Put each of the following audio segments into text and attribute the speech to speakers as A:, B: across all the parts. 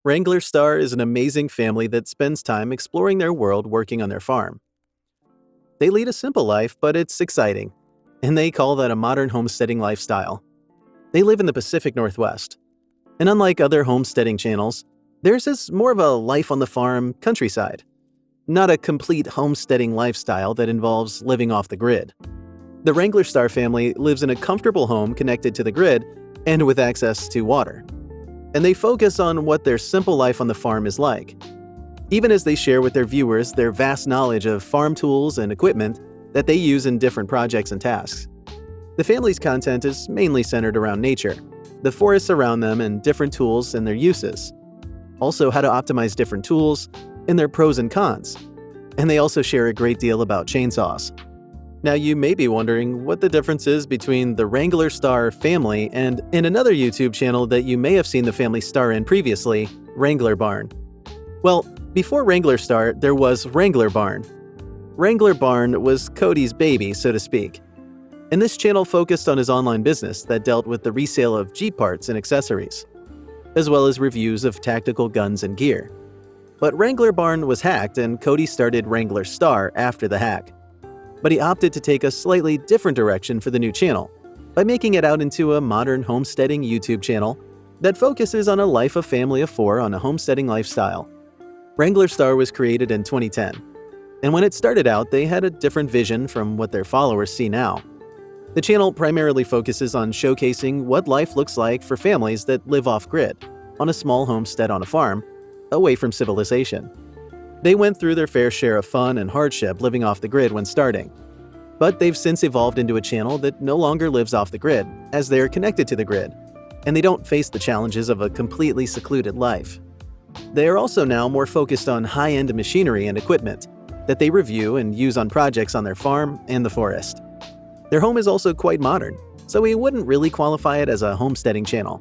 A: WranglerStar is an amazing family that spends time exploring their world working on their farm. They lead a simple life, but it's exciting, and they call that a modern homesteading lifestyle. They live in the Pacific Northwest, and unlike other homesteading channels, theirs is more of a life on the farm countryside, not a complete homesteading lifestyle that involves living off the grid. The WranglerStar family lives in a comfortable home connected to the grid and with access to water. And they focus on what their simple life on the farm is like, even as they share with their viewers their vast knowledge of farm tools and equipment that they use in different projects and tasks. The family's content is mainly centered around nature, the forests around them, and different tools and their uses. Also, how to optimize different tools and their pros and cons. And they also share a great deal about chainsaws. Now, you may be wondering what the difference is between the WranglerStar family and in another YouTube channel that you may have seen the family star in previously, Wrangler Barn. Well, before WranglerStar, there was Wrangler Barn. Wrangler Barn was Cody's baby, so to speak. And this channel focused on his online business that dealt with the resale of Jeep parts and accessories, as well as reviews of tactical guns and gear. But Wrangler Barn was hacked, and Cody started WranglerStar after the hack. But he opted to take a slightly different direction for the new channel by making it out into a modern homesteading YouTube channel that focuses on a life of family of four on a homesteading lifestyle. WranglerStar was created in 2010, and when it started out, they had a different vision from what their followers see now. The channel primarily focuses on showcasing what life looks like for families that live off-grid, on a small homestead on a farm, away from civilization. They went through their fair share of fun and hardship living off the grid when starting. But they've since evolved into a channel that no longer lives off the grid, as they are connected to the grid, and they don't face the challenges of a completely secluded life. They are also now more focused on high-end machinery and equipment that they review and use on projects on their farm and the forest. Their home is also quite modern, so we wouldn't really qualify it as a homesteading channel.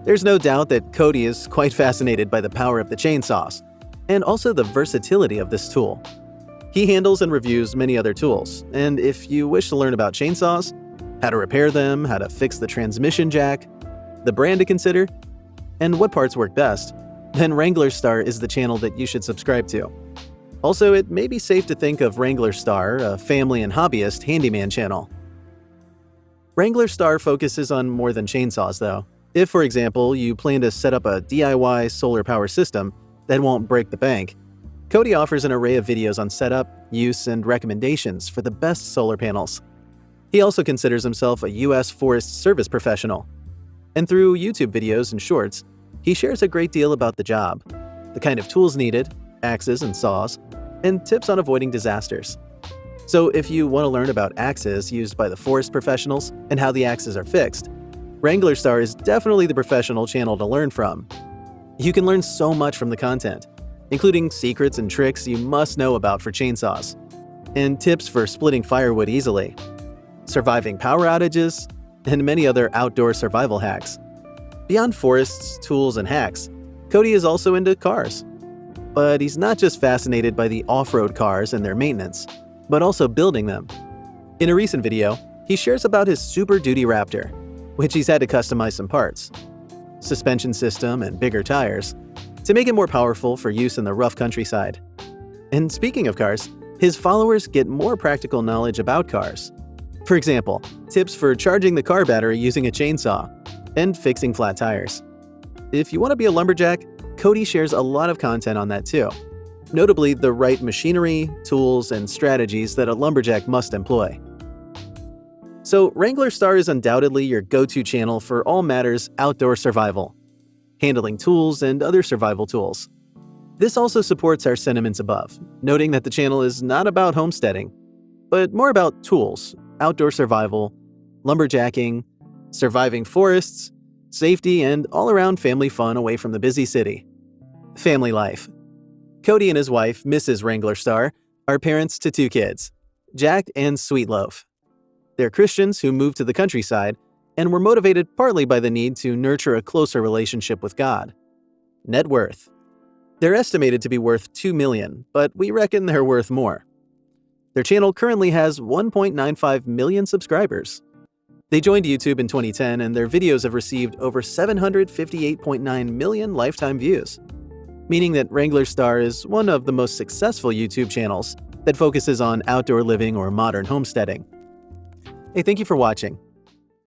A: There's no doubt that Cody is quite fascinated by the power of the chainsaws, and also the versatility of this tool. He handles and reviews many other tools, and if you wish to learn about chainsaws, how to repair them, how to fix the transmission jack, the brand to consider, and what parts work best, then WranglerStar is the channel that you should subscribe to. Also, it may be safe to think of WranglerStar, a family and hobbyist handyman channel. WranglerStar focuses on more than chainsaws, though. If, for example, you plan to set up a DIY solar power system that won't break the bank, Cody offers an array of videos on setup, use, and recommendations for the best solar panels. He also considers himself a U.S. Forest Service professional. And through YouTube videos and shorts, he shares a great deal about the job, the kind of tools needed, axes and saws, and tips on avoiding disasters. So if you want to learn about axes used by the forest professionals and how the axes are fixed, WranglerStar is definitely the professional channel to learn from. You can learn so much from the content, including secrets and tricks you must know about for chainsaws, and tips for splitting firewood easily, surviving power outages, and many other outdoor survival hacks. Beyond forests, tools, and hacks, Cody is also into cars. But he's not just fascinated by the off-road cars and their maintenance, but also building them. In a recent video, he shares about his Super Duty Raptor, which he's had to customize some parts, suspension system, and bigger tires to make it more powerful for use in the rough countryside. And speaking of cars, his followers get more practical knowledge about cars. For example, tips for charging the car battery using a chainsaw and fixing flat tires. If you want to be a lumberjack, Cody shares a lot of content on that too, notably the right machinery, tools, and strategies that a lumberjack must employ. So WranglerStar is undoubtedly your go-to channel for all matters outdoor survival, handling tools and other survival tools. This also supports our sentiments above, noting that the channel is not about homesteading, but more about tools, outdoor survival, lumberjacking, surviving forests, safety, and all-around family fun away from the busy city. Family life. Cody and his wife, Mrs. WranglerStar, are parents to 2 kids, Jack and Sweetloaf. They're Christians who moved to the countryside and were motivated partly by the need to nurture a closer relationship with God. Net worth. They're estimated to be worth $2 million, but we reckon they're worth more. Their channel currently has 1.95 million subscribers. They joined YouTube in 2010, and their videos have received over 758.9 million lifetime views. meaning that WranglerStar is one of the most successful YouTube channels that focuses on outdoor living or modern homesteading. Hey, thank you for watching.